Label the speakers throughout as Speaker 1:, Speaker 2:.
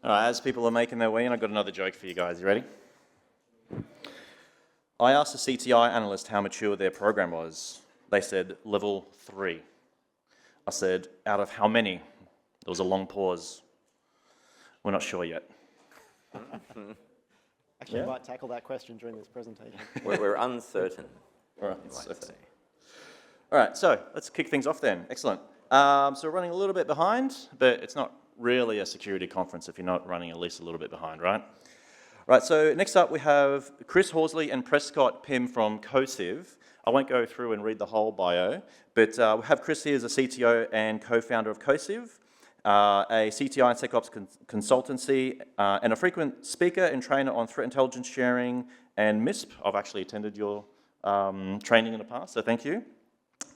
Speaker 1: All right, as people are making their way in, I've got another joke for you guys. You ready? I asked the CTI analyst how mature their program was. They said, level 3. I said, out of how many? There was a long pause. We're not sure yet.
Speaker 2: Actually, I might tackle that question during this presentation.
Speaker 3: We're uncertain.
Speaker 1: All right, so let's kick things off then. Excellent. So we're running a little bit behind, but it's not really a security conference if you're not running at least a little bit behind, right? Right, so next up we have Chris Horsley and Prescott Pym from Cosive. I won't go through and read the whole bio, but we have Chris here as a CTO and co-founder of Cosive, a CTI and SecOps consultancy, and a frequent speaker and trainer on threat intelligence sharing and MISP. I've actually attended your training in the past, so thank you.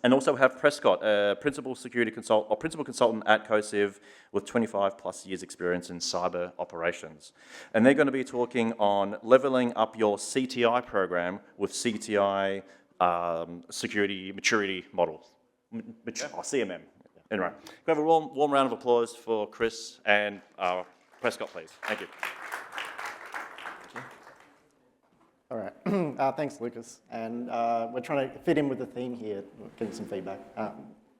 Speaker 1: And also we have Prescott, a principal consultant at Cosive with 25 plus years experience in cyber operations. And they're going to be talking on leveling up your CTI program with CTI security maturity models. CMM. Anyway, can we have a warm round of applause for Chris and Prescott, please. Thank you.
Speaker 2: All right, thanks, Lucas. And we're trying to fit in with the theme here, getting some feedback.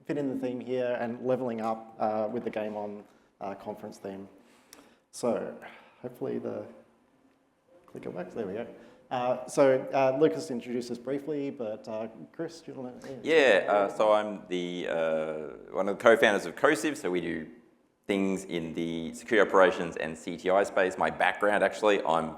Speaker 2: Fit in the theme here and leveling up with the Game On conference theme. So hopefully the clicker works. There we go. So Lucas introduced us briefly, but Chris, do you want to?
Speaker 3: Yeah, so I'm the one of the co-founders of Cosive. So we do things in the security operations and CTI space. My background, actually, I'm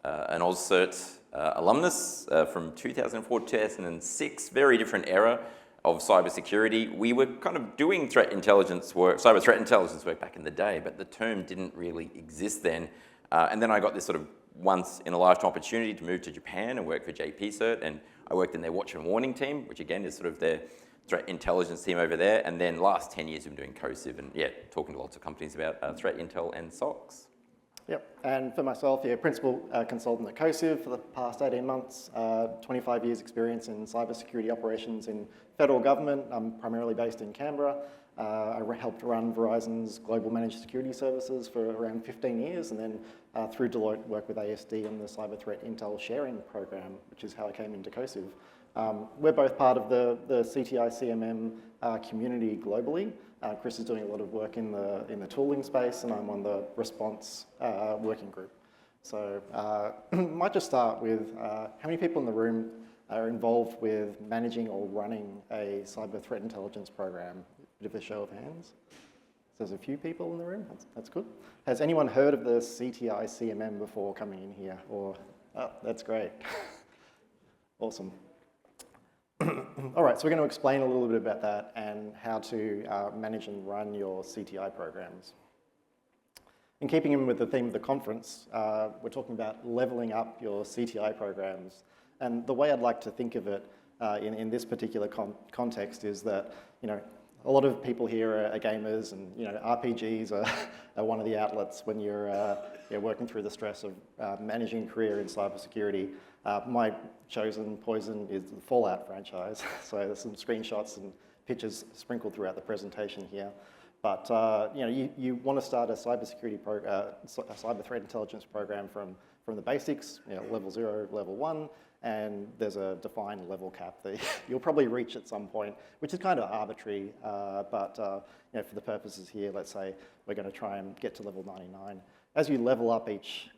Speaker 3: an AusCert alumnus from 2004 to 2006, very different era of cybersecurity. We were kind of doing threat intelligence work, cyber threat intelligence work back in the day, but the term didn't really exist then. And then I got this sort of once in a lifetime opportunity to move to Japan and work for JP-Cert, and I worked in their watch and warning team, which again is sort of their threat intelligence team over there. And then last 10 years we've been doing Cosive and talking to lots of companies about threat intel and SOCs.
Speaker 2: Yep, and for myself, principal consultant at Cosive for the past 18 months, 25 years experience in cybersecurity operations in federal government. I'm primarily based in Canberra. I helped run Verizon's global managed security services for around 15 years, and then through Deloitte worked with ASD on the cyber threat intel sharing program, which is how I came into Cosive. We're both part of the CTI-CMM community globally. Chris is doing a lot of work in the tooling space, and I'm on the response working group. So might just start with how many people in the room are involved with managing or running a cyber threat intelligence program? Bit of a show of hands. So there's a few people in the room. That's good. Has anyone heard of the CTI-CMM before coming in here? Or that's great. Awesome. All right, so we're going to explain a little bit about that and how to manage and run your CTI programs. In keeping in with the theme of the conference, we're talking about leveling up your CTI programs. And the way I'd like to think of it in this particular context is that, a lot of people here are gamers, and RPGs are one of the outlets when you're working through the stress of managing a career in cybersecurity. My chosen poison is the Fallout franchise, so there's some screenshots and pictures sprinkled throughout the presentation here. But you want to start a cybersecurity a cyber threat intelligence program from the basics, level 0, level 1. And there's a defined level cap that you'll probably reach at some point, which is kind of arbitrary, but for the purposes here, let's say we're going to try and get to level 99. As you level up each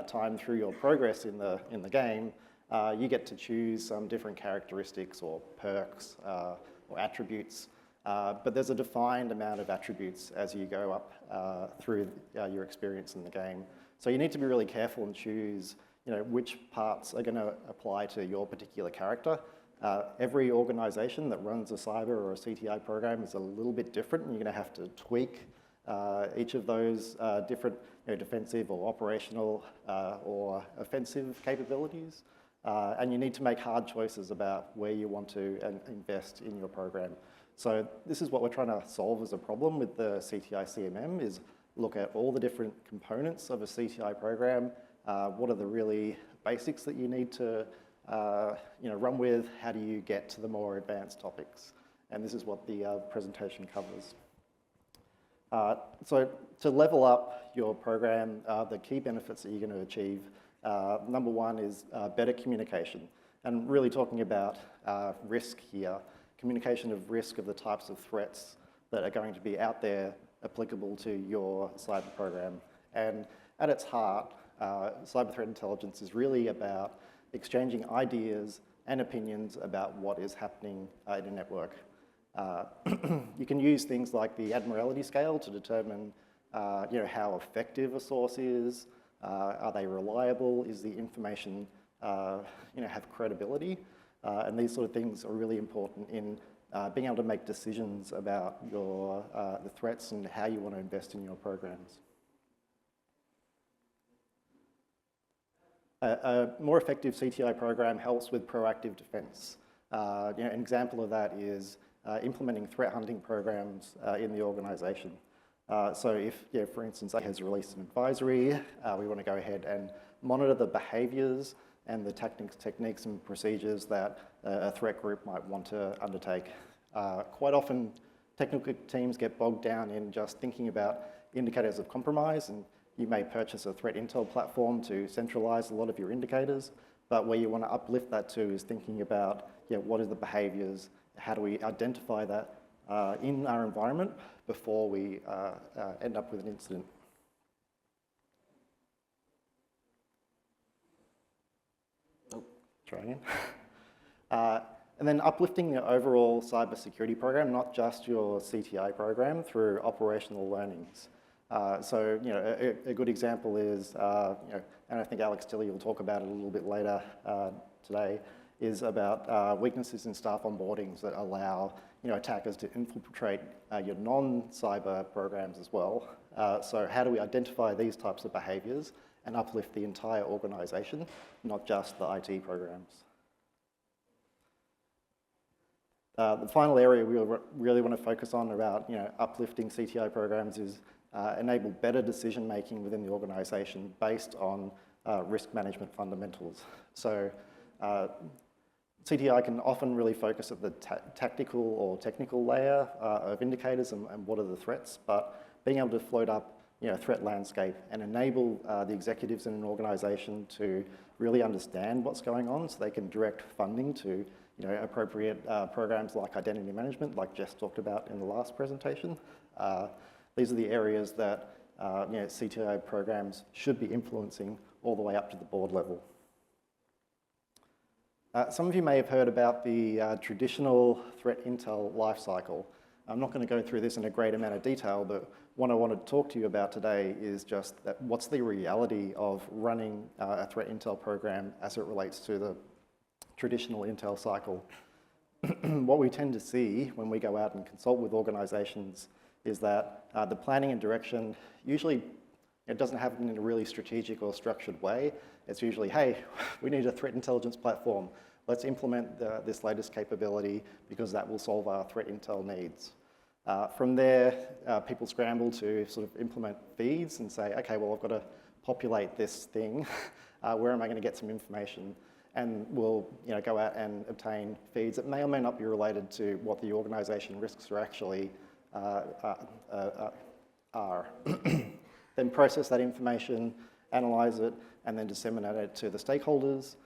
Speaker 2: time through your progress in the game, you get to choose some different characteristics or perks or attributes, but there's a defined amount of attributes as you go up through your experience in the game. So you need to be really careful and choose which parts are going to apply to your particular character. Every organization that runs a cyber or a CTI program is a little bit different, and you're going to have to tweak each of those different defensive or operational or offensive capabilities. And you need to make hard choices about where you want to invest in your program. So this is what we're trying to solve as a problem with the CTI-CMM, is look at all the different components of a CTI program. What are the really basics that you need to run with? How do you get to the more advanced topics? And this is what the presentation covers. So to level up your program, the key benefits that you're going to achieve, number one is better communication. And really talking about risk here, communication of risk of the types of threats that are going to be out there applicable to your cyber program. And at its heart, cyber threat intelligence is really about exchanging ideas and opinions about what is happening in a network. You can use things like the Admiralty scale to determine how effective a source is, are they reliable, is the information have credibility, and these sort of things are really important in being able to make decisions about your the threats and how you want to invest in your programs. A more effective CTI program helps with proactive defense. An example of that is implementing threat hunting programs in the organization. So if, for instance, it has released an advisory, we want to go ahead and monitor the behaviors and the techniques and procedures that a threat group might want to undertake. Quite often, technical teams get bogged down in just thinking about indicators of compromise, and you may purchase a threat intel platform to centralize a lot of your indicators, but where you want to uplift that to is thinking about what are the behaviors, how do we identify that in our environment before we end up with an incident. Try again. And then uplifting the overall cybersecurity program, not just your CTI program, through operational learnings. So, a good example is, and I think Alex Tilley will talk about it a little bit later today, is about weaknesses in staff onboardings that allow, attackers to infiltrate your non-cyber programs as well. So how do we identify these types of behaviors and uplift the entire organization, not just the IT programs? The final area we really want to focus on about uplifting CTI programs is enable better decision making within the organisation based on risk management fundamentals. So CTI can often really focus at the tactical or technical layer of indicators and what are the threats, but being able to float up threat landscape and enable the executives in an organisation to really understand what's going on so they can direct funding to appropriate programs like identity management, like Jess talked about in the last presentation. These are the areas that CTI programs should be influencing all the way up to the board level. Some of you may have heard about the traditional threat intel lifecycle. I'm not going to go through this in a great amount of detail, but what I want to talk to you about today is just that what's the reality of running a threat intel program as it relates to the traditional intel cycle. What we tend to see when we go out and consult with organizations is that the planning and direction usually it doesn't happen in a really strategic or structured way. It's usually, hey, we need a threat intelligence platform. Let's implement this latest capability because that will solve our threat intel needs. From there, people scramble to sort of implement feeds and say, okay, well, I've got to populate this thing. Where am I going to get some information? And we'll go out and obtain feeds that may or may not be related to what the organization risks are actually are. Then process that information, analyze it, and then disseminate it to the stakeholders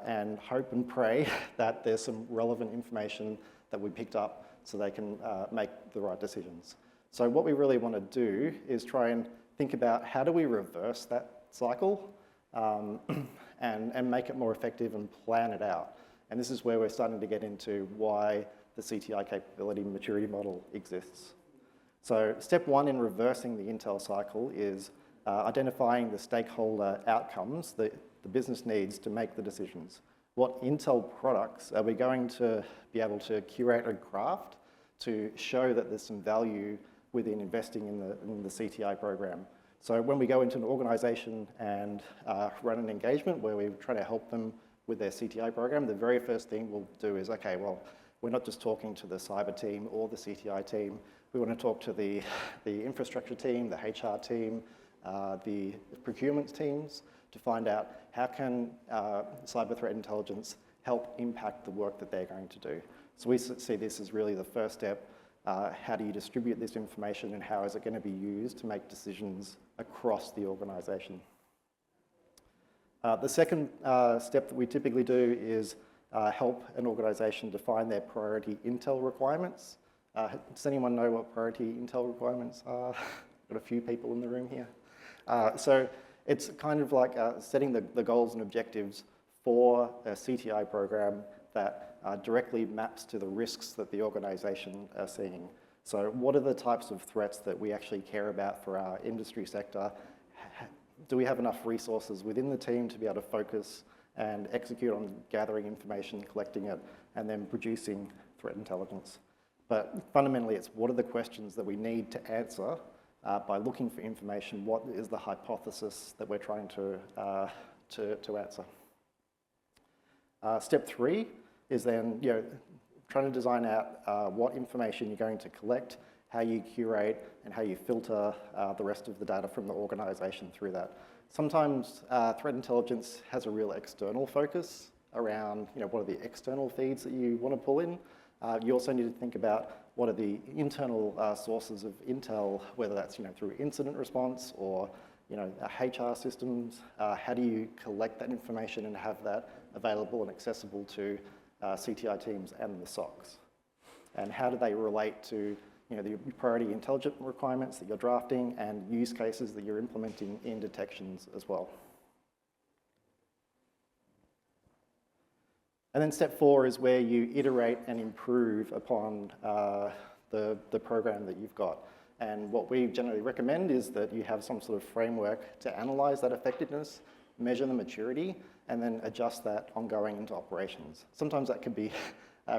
Speaker 2: and hope and pray that there's some relevant information that we picked up so they can make the right decisions. So what we really want to do is try and think about how do we reverse that cycle and make it more effective and plan it out. And this is where we're starting to get into why the CTI capability maturity model exists. So step one in reversing the intel cycle is identifying the stakeholder outcomes that the business needs to make the decisions. What intel products are we going to be able to curate and craft to show that there's some value within investing in the CTI program? So when we go into an organization and run an engagement where we try to help them with their CTI program, the very first thing we'll do is, okay, well, we're not just talking to the cyber team or the CTI team. We want to talk to the infrastructure team, the HR team, the procurement teams to find out how can cyber threat intelligence help impact the work that they're going to do. So we see this as really the first step how do you distribute this information, and how is it going to be used to make decisions across the organisation. The second step that we typically do is help an organisation define their priority intel requirements. Does anyone know what priority intel requirements are? Got a few people in the room here. So it's kind of like setting the goals and objectives for a CTI program that directly maps to the risks that the organisation are seeing. So what are the types of threats that we actually care about for our industry sector? Do we have enough resources within the team to be able to focus and execute on gathering information, collecting it, and then producing threat intelligence? But fundamentally, it's what are the questions that we need to answer by looking for information? What is the hypothesis that we're trying to answer? Step 3 is then trying to design out what information you're going to collect, how you curate, and how you filter the rest of the data from the organisation through that. Sometimes threat intelligence has a real external focus around what are the external feeds that you want to pull in. You also need to think about what are the internal sources of intel, whether that's through incident response or HR systems. How do you collect that information and have that available and accessible to CTI teams and the SOCs? And how do they relate to the priority intelligence requirements that you're drafting and use cases that you're implementing in detections as well? And then step 4 is where you iterate and improve upon the program that you've got. And what we generally recommend is that you have some sort of framework to analyze that effectiveness, measure the maturity, and then adjust that ongoing into operations. Sometimes that can be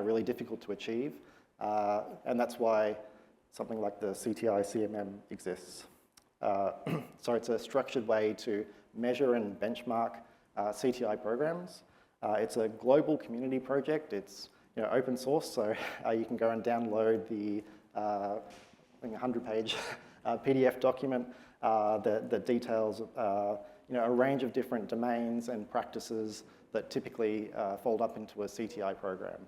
Speaker 2: really difficult to achieve, and that's why something like the CTI-CMM exists. So it's a structured way to measure and benchmark CTI programs. It's a global community project. It's open source, so you can go and download the 100-page PDF document that details a range of different domains and practices that typically fold up into a CTI program.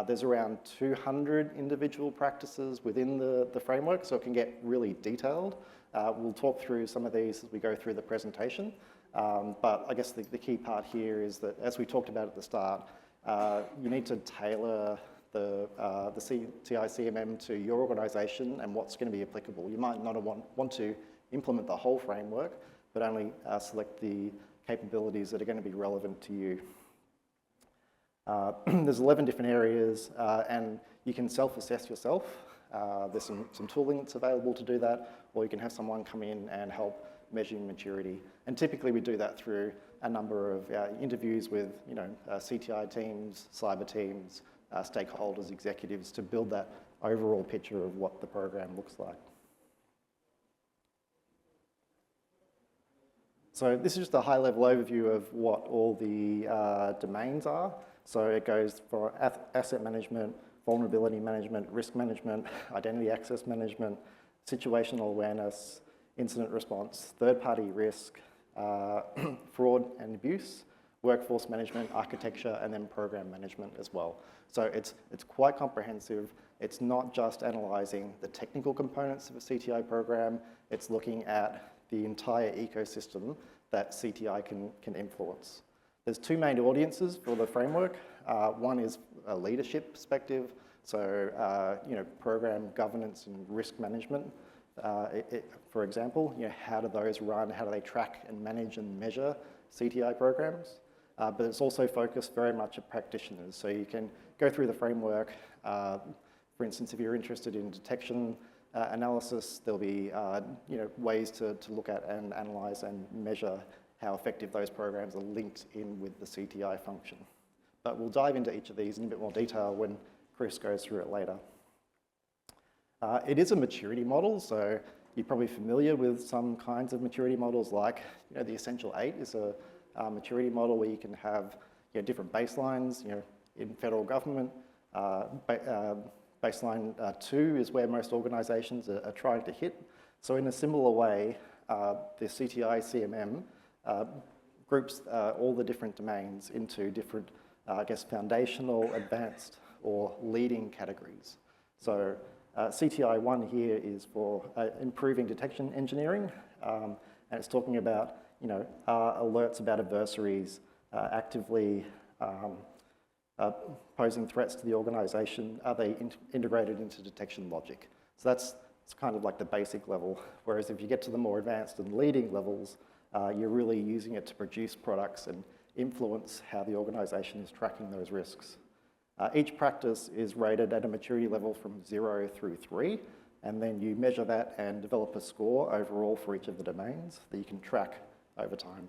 Speaker 2: There's around 200 individual practices within the framework, so it can get really detailed. We'll talk through some of these as we go through the presentation. But I guess the key part here is that, as we talked about at the start, you need to tailor the CTI-CMM to your organisation and what's going to be applicable. You might not want to implement the whole framework, but only select the capabilities that are going to be relevant to you. There's 11 different areas, and you can self-assess yourself. There's some tooling that's available to do that, or you can have someone come in and help measuring maturity. And typically we do that through a number of interviews with CTI teams, cyber teams, stakeholders, executives, to build that overall picture of what the program looks like. So this is just a high-level overview of what all the domains are. So it goes for asset management, vulnerability management, risk management, identity access management, situational awareness, incident response, third-party risk, fraud and abuse, workforce management, architecture, and then program management as well. So it's quite comprehensive. It's not just analysing the technical components of a CTI program. It's looking at the entire ecosystem that CTI can influence. There's two main audiences for the framework. One is a leadership perspective, so program governance and risk management. For example, how do those run? How do they track and manage and measure CTI programs? But it's also focused very much at practitioners. So you can go through the framework. For instance, if you're interested in detection analysis, there'll be ways to look at and analyze and measure how effective those programs are linked in with the CTI function. But we'll dive into each of these in a bit more detail when Chris goes through it later. It is a maturity model, so you're probably familiar with some kinds of maturity models, like the Essential 8 is a maturity model where you can have different baselines. In federal government, baseline 2 is where most organisations are trying to hit. So in a similar way, the CTI-CMM groups all the different domains into different, foundational, advanced, or leading categories. So CTI-1 here is for improving detection engineering, and it's talking about, are alerts about adversaries actively posing threats to the organisation? Are they integrated into detection logic? So it's kind of like the basic level, whereas if you get to the more advanced and leading levels, you're really using it to produce products and influence how the organisation is tracking those risks. Each practice is rated at a maturity level from 0 through 3, and then you measure that and develop a score overall for each of the domains that you can track over time.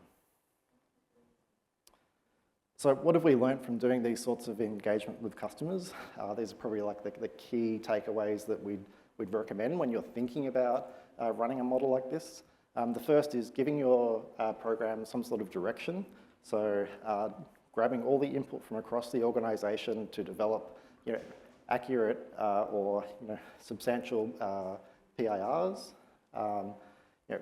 Speaker 2: So what have we learned from doing these sorts of engagement with customers? These are probably like the key takeaways that we'd recommend when you're thinking about running a model like this. The first is giving your program some sort of direction. So grabbing all the input from across the organisation to develop accurate or substantial PIRs.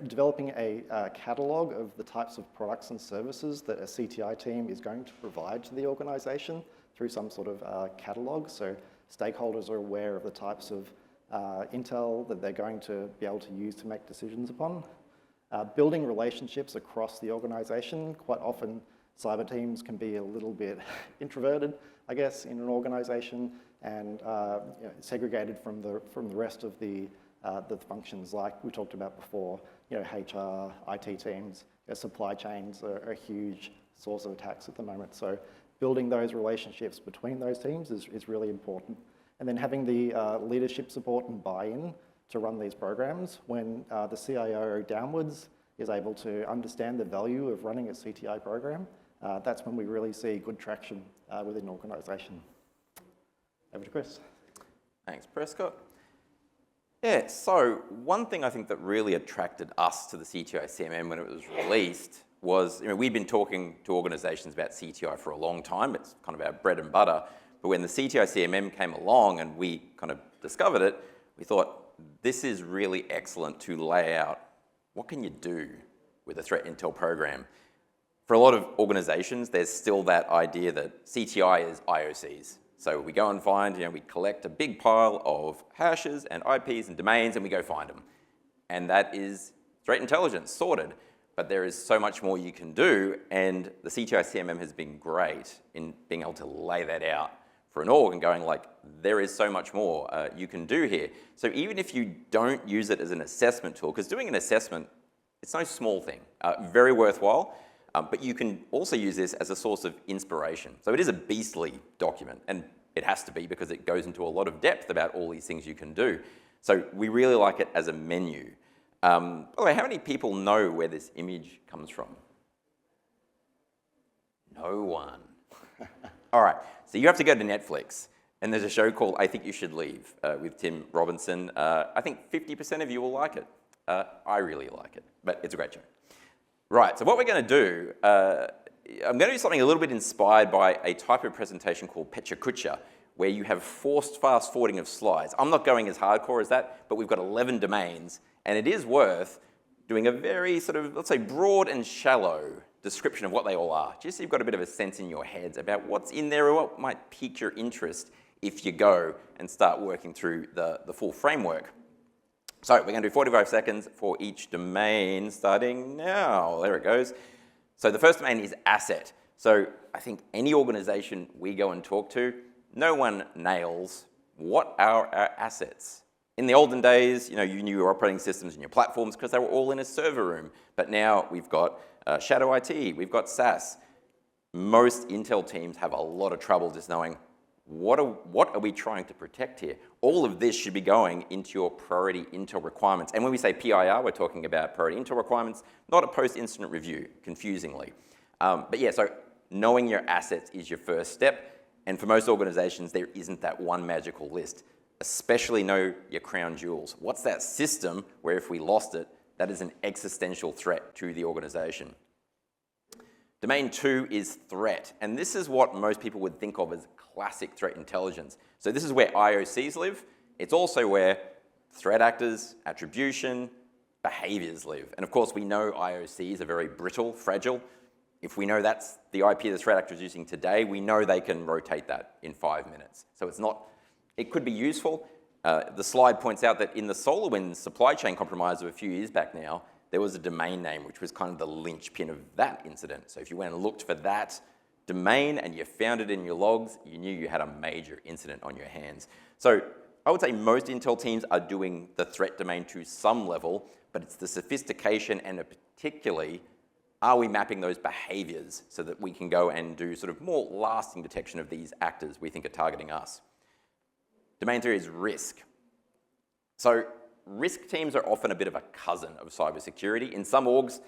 Speaker 2: Developing a catalogue of the types of products and services that a CTI team is going to provide to the organisation through some sort of catalogue, so stakeholders are aware of the types of intel that they're going to be able to use to make decisions upon. Building relationships across the organisation. Quite often cyber teams can be a little bit introverted, I guess, in an organisation, and segregated from the rest of the functions, like we talked about before. HR, IT teams, supply chains are a huge source of attacks at the moment. So building those relationships between those teams is really important. And then having the leadership support and buy-in to run these programs when the CIO downwards is able to understand the value of running a CTI program. That's when we really see good traction within an organisation. Over to Chris.
Speaker 3: Thanks, Prescott. Yeah, so one thing I think that really attracted us to the CTI-CMM when it was released was, we'd been talking to organisations about CTI for a long time. It's kind of our bread and butter. But when the CTI-CMM came along and we kind of discovered it, we thought, this is really excellent to lay out what can you do with a threat intel program. For a lot of organisations, there's still that idea that CTI is IoCs. So we go and find, we collect a big pile of hashes and IPs and domains and we go find them. And that is threat intelligence, sorted. But there is so much more you can do, and the CTI-CMM has been great in being able to lay that out for an org and going like, there is so much more you can do here. So even if you don't use it as an assessment tool, because doing an assessment, it's no small thing, very worthwhile. But you can also use this as a source of inspiration. So it is a beastly document, and it has to be because it goes into a lot of depth about all these things you can do. So we really like it as a menu. By the way, how many people know where this image comes from? No one. All right, so you have to go to Netflix, and there's a show called I Think You Should Leave with Tim Robinson. I think 50% of you will like it. I really like it, but it's a great show. Right, so what we're going to do, I'm going to do something a little bit inspired by a type of presentation called Pecha, where you have forced fast forwarding of slides. I'm not going as hardcore as that, but we've got 11 domains, and it is worth doing a very sort of, let's say, broad and shallow description of what they all are, just so you've got a bit of a sense in your heads about what's in there or what might pique your interest if you go and start working through the full framework. So we're going to do 45 seconds for each domain, starting now. There it goes. So the first domain is asset. So I think any organization we go and talk to, no one nails what are our assets. In the olden days, you knew your operating systems and your platforms because they were all in a server room. But now we've got Shadow IT, we've got SaaS. Most Intel teams have a lot of trouble just knowing what are we trying to protect here? All of this should be going into your priority intel requirements. And when we say PIR, we're talking about priority intel requirements, not a post-incident review, confusingly. But yeah, so knowing your assets is your first step. And for most organizations, there isn't that one magical list. Especially know your crown jewels. What's that system where if we lost it, that is an existential threat to the organization? Domain 2 is threat. And this is what most people would think of as classic threat intelligence. So this is where IoCs live. It's also where threat actors, attribution, behaviors live. And of course, we know IoCs are very brittle, fragile. If we know that's the IP the threat actor is using today, we know they can rotate that in 5 minutes. So it could be useful, The slide points out that in the SolarWinds supply chain compromise of a few years back now, there was a domain name which was kind of the linchpin of that incident. So if you went and looked for that domain and you found it in your logs, you knew you had a major incident on your hands. So I would say most Intel teams are doing the threat domain to some level, but it's the sophistication and particularly, are we mapping those behaviors so that we can go and do sort of more lasting detection of these actors we think are targeting us? Domain 3 is risk. So risk teams are often a bit of a cousin of cybersecurity. In some orgs,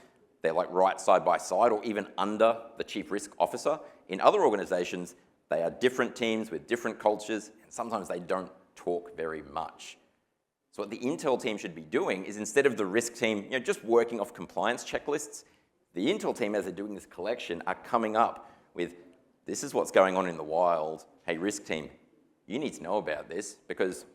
Speaker 3: they're like right side by side or even under the chief risk officer. In other organizations, they are different teams with different cultures, and sometimes they don't talk very much. So what the Intel team should be doing is instead of the risk team just working off compliance checklists, the Intel team, as they're doing this collection, are coming up with, this is what's going on in the wild. Hey, risk team, you need to know about this because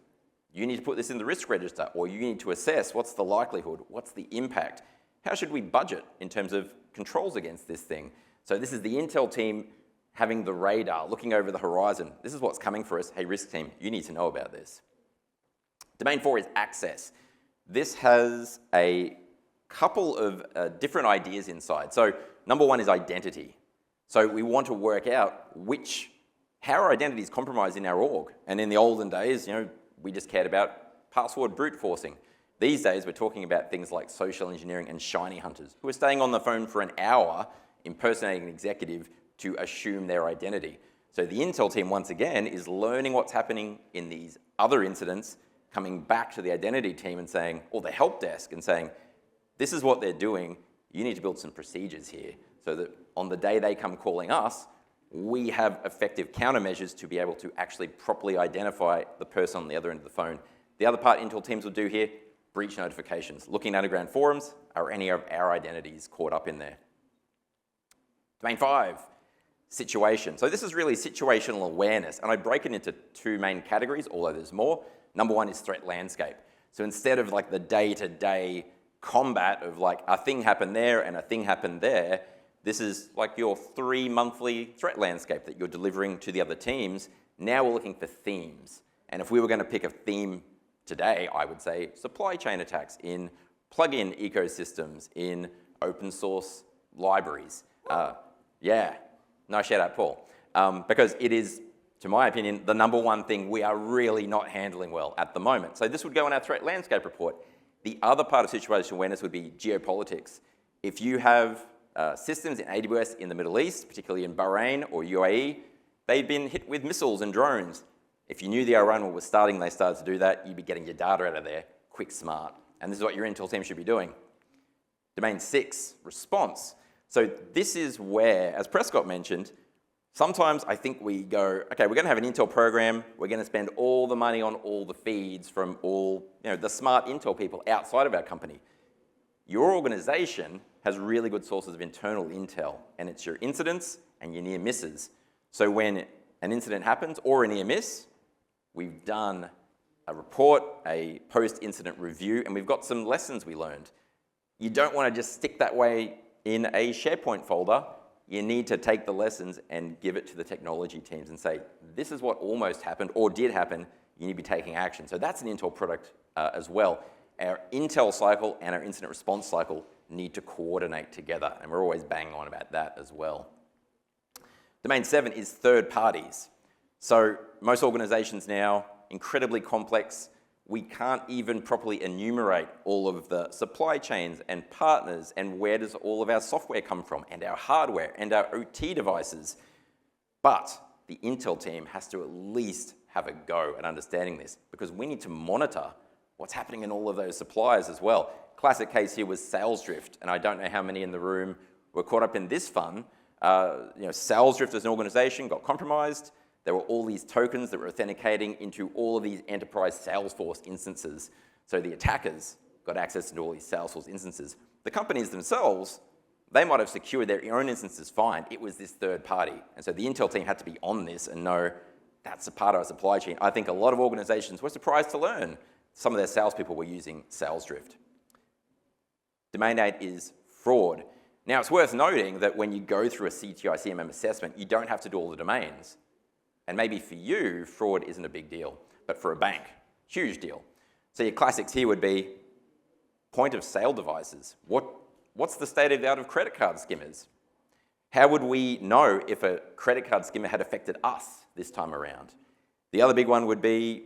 Speaker 3: you need to put this in the risk register, or you need to assess what's the likelihood, what's the impact, how should we budget in terms of controls against this thing. So this is the Intel team having the radar, looking over the horizon. This is what's coming for us. Hey, risk team, you need to know about this. Domain 4 is access. This has a couple of different ideas inside. So number one is identity. So we want to work out how our identity is compromised in our org. And in the olden days, we just cared about password brute forcing. These days, we're talking about things like social engineering and shiny hunters who are staying on the phone for an hour impersonating an executive to assume their identity. So the Intel team, once again, is learning what's happening in these other incidents, coming back to the identity team and saying, or the help desk and saying, this is what they're doing, you need to build some procedures here so that on the day they come calling us, we have effective countermeasures to be able to actually properly identify the person on the other end of the phone. The other part Intel teams will do here, breach notifications. Looking at underground forums, are any of our identities caught up in there? Domain 5, situation. So this is really situational awareness, and I break it into two main categories, although there's more. Number one is threat landscape. So instead of like the day-to-day combat of like a thing happened there and a thing happened there, this is like your 3 monthly threat landscape that you're delivering to the other teams. Now we're looking for themes. And if we were going to pick a theme today, I would say supply chain attacks in plug-in ecosystems, in open source libraries. No shout out, Paul. Because it is, to my opinion, the number one thing we are really not handling well at the moment. So this would go in our threat landscape report. The other part of situational awareness would be geopolitics. If you have systems in AWS in the Middle East, particularly in Bahrain or UAE, they've been hit with missiles and drones. If you knew the Iran war was starting, they started to do that, you'd be getting your data out of there quick, smart. And this is what your Intel team should be doing. Domain 6, response. So this is where, as Prescott mentioned, sometimes I think we go, okay, we're going to have an Intel program, we're going to spend all the money on all the feeds from all the smart Intel people outside of our company. Your organization has really good sources of internal intel, and it's your incidents and your near misses. So when an incident happens or a near miss, we've done a report, a post-incident review, and we've got some lessons we learned. You don't want to just stick that way in a SharePoint folder. You need to take the lessons and give it to the technology teams and say, this is what almost happened or did happen, you need to be taking action. So that's an Intel product as well. Our Intel cycle and our incident response cycle need to coordinate together, and we're always banging on about that as well. Domain 7 is third parties. So most organizations now, incredibly complex. We can't even properly enumerate all of the supply chains and partners and where does all of our software come from and our hardware and our OT devices. But the Intel team has to at least have a go at understanding this because we need to monitor what's happening in all of those suppliers as well. Classic case here was sales drift, and I don't know how many in the room were caught up in this fun. Sales drift as an organization got compromised. There were all these tokens that were authenticating into all of these enterprise Salesforce instances. So the attackers got access to all these Salesforce instances. The companies themselves, they might have secured their own instances fine. It was this third party. And so the Intel team had to be on this and know that's a part of our supply chain. I think a lot of organizations were surprised to learn some of their salespeople were using sales drift. Domain 8 is fraud. Now, it's worth noting that when you go through a CTI-CMM assessment, you don't have to do all the domains. And maybe for you, fraud isn't a big deal. But for a bank, Huge deal. So your classics here would be point of sale devices. What's the state of the art of credit card skimmers? How would we know if a credit card skimmer had affected us this time around? The other big one would be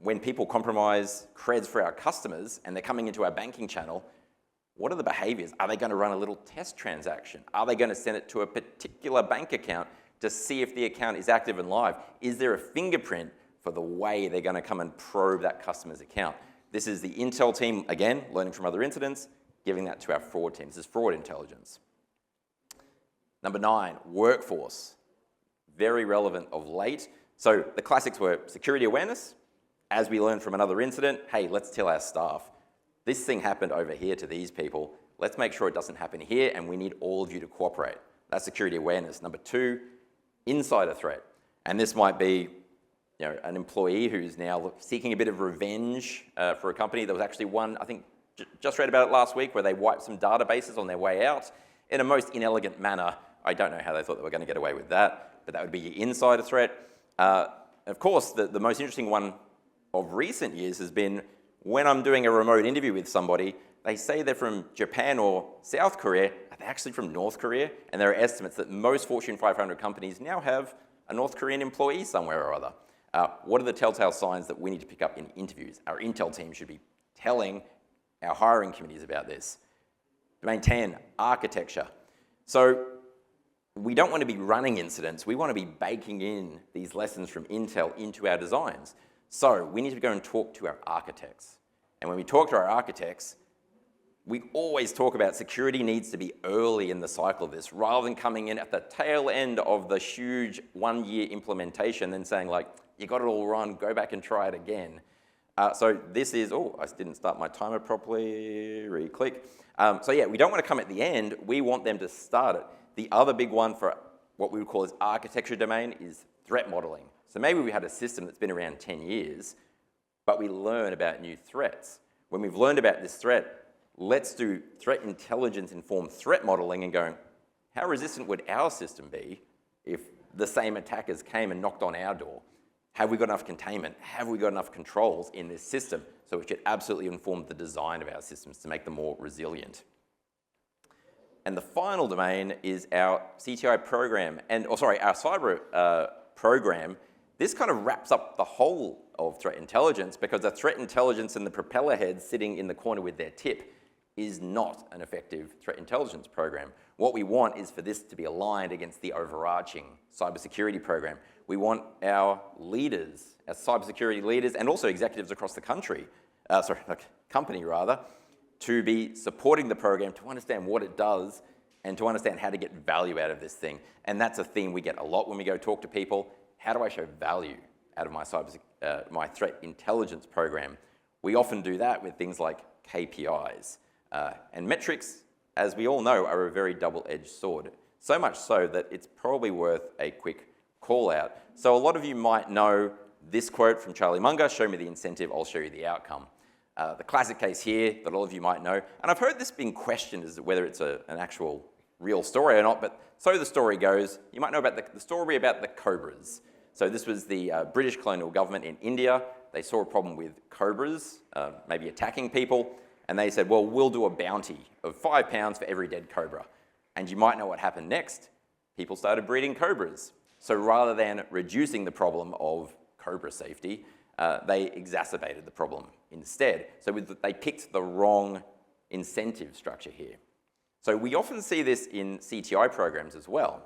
Speaker 3: when people compromise creds for our customers and they're coming into our banking channel, what are the behaviors? Are they going to run a little test transaction? Are they going to send it to a particular bank account to see if the account is active and live? Is there a fingerprint for the way they're going to come and probe that customer's account? This is the Intel team, again, learning from other incidents, giving that to our fraud team. This is fraud intelligence. Number 9, workforce. Very relevant of late. So the classics were security awareness. As we learned from another incident, hey, let's tell our staff, this thing happened over here to these people. Let's make sure it doesn't happen here, and we need all of you to cooperate. That's security awareness. Number 2, insider threat. And this might be an employee who's now seeking a bit of revenge for a company. There was actually one, I think, just read about it last week, where they wiped some databases on their way out in a most inelegant manner. I don't know how they thought they were going to get away with that, but that would be your insider threat. Of course, the most interesting one of recent years has been when I'm doing a remote interview with somebody, they say they're from Japan or South Korea, are they actually from North Korea? And there are estimates that most Fortune 500 companies now have a North Korean employee somewhere or other. What are the telltale signs that we need to pick up in interviews? Our Intel team should be telling our hiring committees about this. Domain 10, architecture. So we don't want to be running incidents. We want to be baking in these lessons from Intel into our designs. So we need to go and talk to our architects. And when we talk to our architects, we always talk about security needs to be early in the cycle of this, rather than coming in at the tail end of the huge one-year implementation and saying, like, you got it all wrong, go back and try it again. So this is, oh, I didn't start my timer properly, re-click. So yeah, we don't want to come at the end, we want them to start it. The other big one for what we would call as architecture domain is threat modeling. So maybe we had a system that's been around 10 years, but we learn about new threats. When we've learned about this threat, let's do threat intelligence informed threat modeling and going, how resistant would our system be if the same attackers came and knocked on our door? Have we got enough containment? Have we got enough controls in this system? So we should absolutely inform the design of our systems to make them more resilient. And the final domain is our CTI program, our cyber program. This kind of wraps up the whole of threat intelligence, because the threat intelligence and the propeller head sitting in the corner with their tip is not an effective threat intelligence program. What we want is for this to be aligned against the overarching cybersecurity program. We want our leaders, our cybersecurity leaders, and also executives across the company rather, to be supporting the program, to understand what it does, and to understand how to get value out of this thing. And that's a theme we get a lot when we go talk to people. How do I show value out of my my threat intelligence program? We often do that with things like KPIs. And metrics, as we all know, are a very double-edged sword. So much so that it's probably worth a quick call out. So a lot of you might know this quote from Charlie Munger, show me the incentive, I'll show you the outcome. The classic case here that all of you might know, and I've heard this being questioned as to whether it's an actual real story or not, but so the story goes, you might know about the story about the cobras. So this was the British colonial government in India. They saw a problem with cobras, maybe attacking people, and they said, well, we'll do a bounty of £5 for every dead cobra. And you might know what happened next. People started breeding cobras. So rather than reducing the problem of cobra safety, they exacerbated the problem instead. So they picked the wrong incentive structure here. So we often see this in CTI programs as well.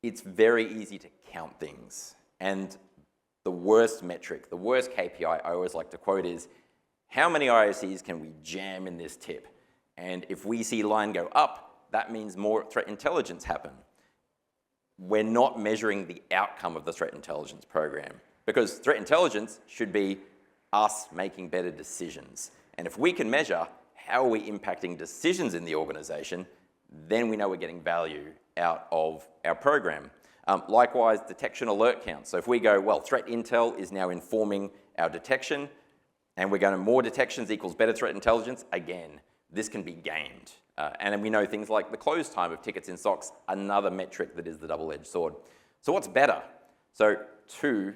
Speaker 3: It's very easy to count things. And the worst metric, the worst KPI I always like to quote is, how many IoCs can we jam in this tip? And if we see line go up, that means more threat intelligence happen. We're not measuring the outcome of the threat intelligence program, because threat intelligence should be us making better decisions. And if we can measure how are we impacting decisions in the organization, then we know we're getting value out of our program. Likewise, detection alert count. So if we go, well, threat intel is now informing our detection, and we're going to more detections equals better threat intelligence, again, this can be gamed. And then we know things like the close time of tickets in SOCs, another metric that is the double-edged sword. So what's better? So 2,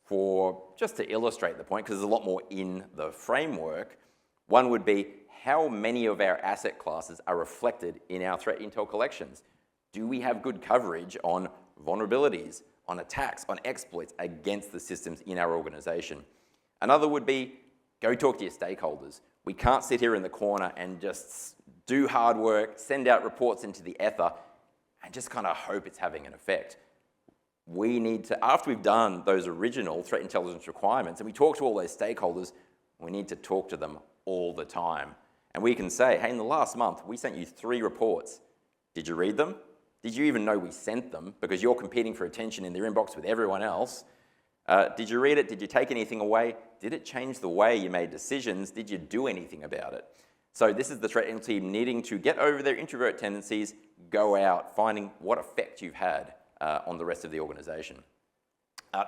Speaker 3: for, just to illustrate the point, because there's a lot more in the framework, one would be how many of our asset classes are reflected in our threat intel collections? Do we have good coverage on vulnerabilities, on attacks, on exploits against the systems in our organization? Another would be, go talk to your stakeholders. We can't sit here in the corner and just do hard work, send out reports into the ether, and just kind of hope it's having an effect. We need to, after we've done those original threat intelligence requirements and we talk to all those stakeholders, we need to talk to them all the time. And we can say, hey, in the last month, we sent you 3 reports. Did you read them? Did you even know we sent them? Because you're competing for attention in their inbox with everyone else. Did you read it? Did you take anything away? Did it change the way you made decisions? Did you do anything about it? So this is the threat intel team needing to get over their introvert tendencies, go out, finding what effect you've had on the rest of the organization.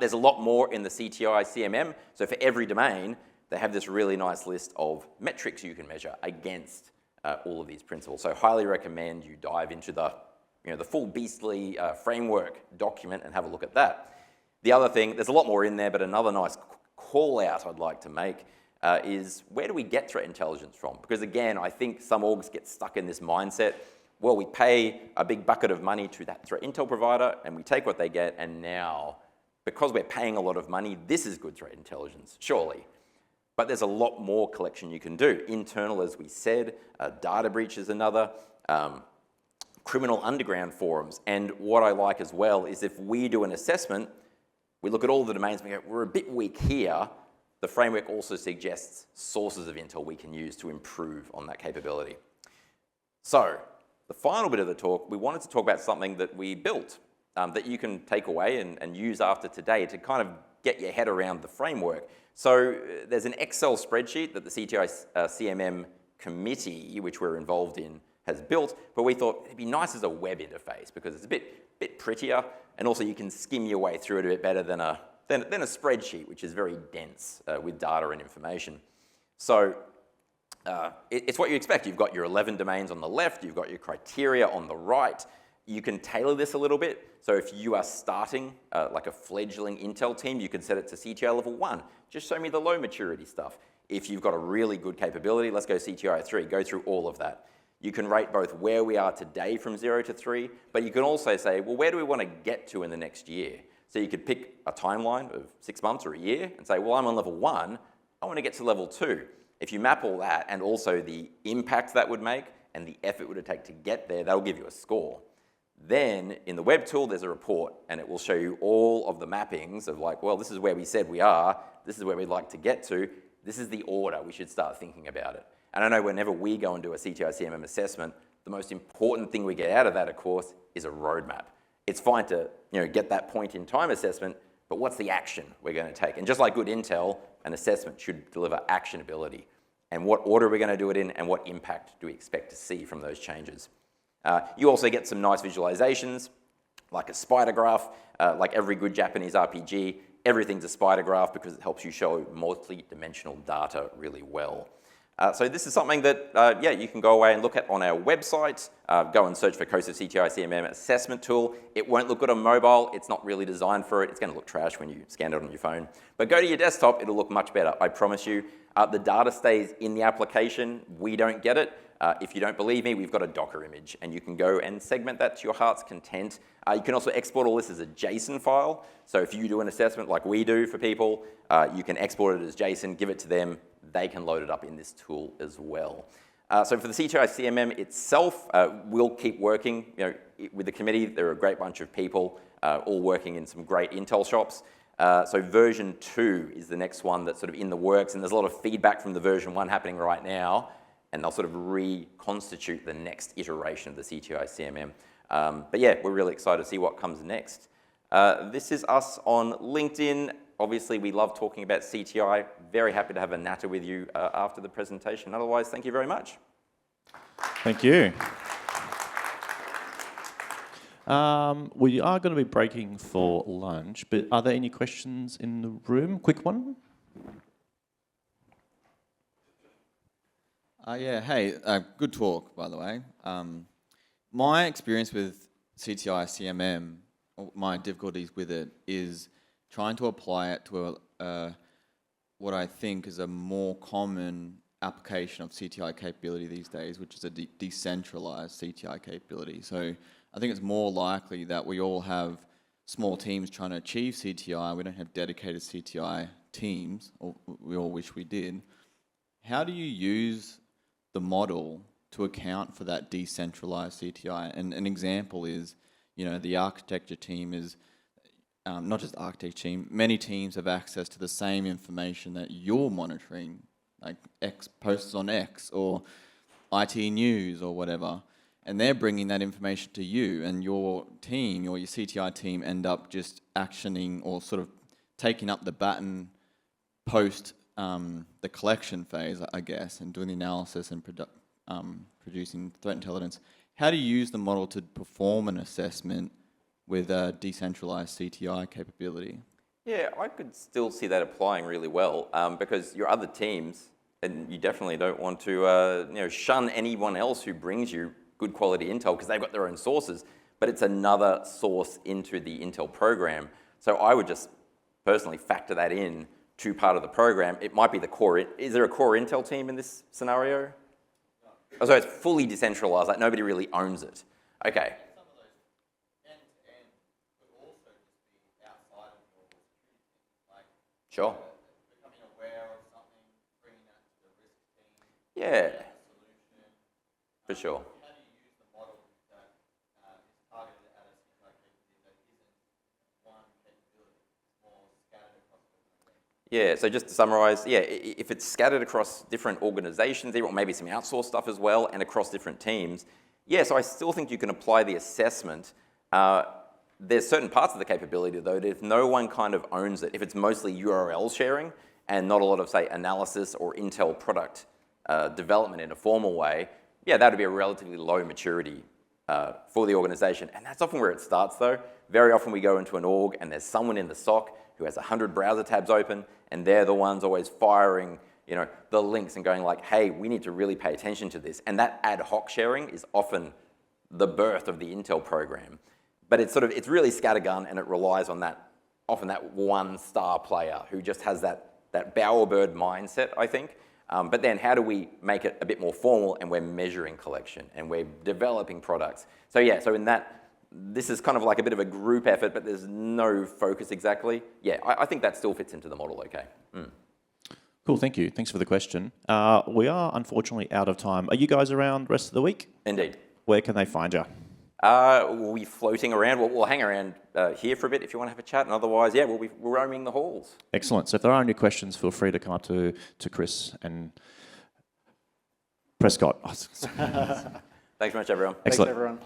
Speaker 3: There's a lot more in the CTI-CMM. So for every domain, they have this really nice list of metrics you can measure against all of these principles. So highly recommend you dive into the full beastly framework document and have a look at that. The other thing, there's a lot more in there, but another nice call out I'd like to make is where do we get threat intelligence from? Because again, I think some orgs get stuck in this mindset. Well, we pay a big bucket of money to that threat intel provider and we take what they get, and now, because we're paying a lot of money, this is good threat intelligence, surely. But there's a lot more collection you can do. Internal, as we said, data breach is another, criminal underground forums. And what I like as well is if we do an assessment, we look at all the domains and we go, we're a bit weak here. The framework also suggests sources of intel we can use to improve on that capability. So, the final bit of the talk, we wanted to talk about something that we built that you can take away and use after today to kind of get your head around the framework. So there's an Excel spreadsheet that the CTI-CMM committee, which we're involved in, has built, but we thought it'd be nice as a web interface because it's a bit prettier, and also you can skim your way through it a bit better than a spreadsheet, which is very dense with data and information. So it's what you expect. You've got your 11 domains on the left, you've got your criteria on the right. You can tailor this a little bit. So if you are starting like a fledgling Intel team, you can set it to CTI level 1. Just show me the low maturity stuff. If you've got a really good capability, let's go CTI 3, go through all of that. You can rate both where we are today from 0 to 3, but you can also say, well, where do we want to get to in the next year? So you could pick a timeline of 6 months or a year and say, well, I'm on level 1, I want to get to level 2. If you map all that and also the impact that would make and the effort it would take to get there, that'll give you a score. Then in the web tool, there's a report and it will show you all of the mappings of like, well, this is where we said we are, this is where we'd like to get to, this is the order we should start thinking about it. And I know whenever we go and do a CTI-CMM assessment, the most important thing we get out of that, of course, is a roadmap. It's fine to get that point in time assessment, but what's the action we're going to take? And just like good intel, an assessment should deliver actionability. And what order we're going to do it in and what impact do we expect to see from those changes. You also get some nice visualizations, like a spider graph. Like every good Japanese RPG, everything's a spider graph because it helps you show multi-dimensional data really well. So this is something that, you can go away and look at on our website. Go and search for Cosive CTI-CMM assessment tool. It won't look good on mobile. It's not really designed for it. It's going to look trash when you scan it on your phone. But go to your desktop. It'll look much better, I promise you. The data stays in the application. We don't get it. If you don't believe me, we've got a Docker image, and you can go and segment that to your heart's content. You can also export all this as a JSON file. So if you do an assessment like we do for people, you can export it as JSON, give it to them. They can load it up in this tool as well. So for the CTI-CMM itself, we'll keep working. With the committee, there are a great bunch of people all working in some great Intel shops. So version 2 is the next one that's sort of in the works, and there's a lot of feedback from the version 1 happening right now, and they'll sort of reconstitute the next iteration of the CTI-CMM. But yeah, we're really excited to see what comes next. This is us on LinkedIn. Obviously, we love talking about CTI. Very happy to have a natter with you after the presentation. Otherwise, thank you very much.
Speaker 1: Thank you. We are going to be breaking for lunch, but are there any questions in the room? Quick one.
Speaker 4: Hey, good talk, by the way. My experience with CTI-CMM, my difficulties with it is trying to apply it to what I think is a more common application of CTI capability these days, which is a decentralized CTI capability. So I think it's more likely that we all have small teams trying to achieve CTI. We don't have dedicated CTI teams, or we all wish we did. How do you use the model to account for that decentralized CTI? And an example is, the architecture team is, not just the architecture team, many teams have access to the same information that you're monitoring, like X posts on X or IT news or whatever, and they're bringing that information to you, and your team, or your CTI team, end up just actioning or sort of taking up the baton post the collection phase, I guess, and doing the analysis and producing threat intelligence. How do you use the model to perform an assessment with a decentralized CTI capability?
Speaker 3: Yeah, I could still see that applying really well because your other teams, and you definitely don't want to shun anyone else who brings you good quality intel because they've got their own sources, but it's another source into the intel program. So I would just personally factor that in to part of the program. It might be the core. Is there a core intel team in this scenario? No. Oh, so it's fully decentralized, like nobody really owns it. Okay.
Speaker 4: Some of those end-to-end could also just be outside of your security team, like
Speaker 3: sure.
Speaker 4: Becoming aware of something, bringing that to the risk team.
Speaker 3: Yeah.
Speaker 4: Solution.
Speaker 3: For sure.
Speaker 4: How do you use the model that is targeted at a CTI capability that isn't one capability, it's more scattered across the organization?
Speaker 3: Yeah, so just to summarize, if it's scattered across different organizations, or maybe some outsourced stuff as well, and across different teams, so I still think you can apply the assessment. There's certain parts of the capability, though, that if no one kind of owns it, if it's mostly URL sharing and not a lot of, say, analysis or Intel product development in a formal way, that would be a relatively low maturity for the organization. And that's often where it starts, though. Very often we go into an org and there's someone in the SOC who has 100 browser tabs open, and they're the ones always firing the links and going like, hey, we need to really pay attention to this. And that ad hoc sharing is often the birth of the Intel program. But it's really scattergun, and it relies on often that one star player who just has that bowerbird mindset, I think. But then how do we make it a bit more formal, and we're measuring collection and we're developing products. So so in that, this is kind of like a bit of a group effort, but there's no focus exactly. I think that still fits into the model okay.
Speaker 1: Cool, thank you. Thanks for the question. We are unfortunately out of time. Are you guys around the rest of the week?
Speaker 3: Indeed.
Speaker 1: Where can they find you?
Speaker 3: We'll be floating around. We'll hang around here for a bit if you want to have a chat, and otherwise, we'll be roaming the halls.
Speaker 1: Excellent. So if there are any questions, feel free to come up to Chris and Prescott.
Speaker 3: Thanks very much, everyone.
Speaker 1: Excellent.
Speaker 2: Thanks, everyone.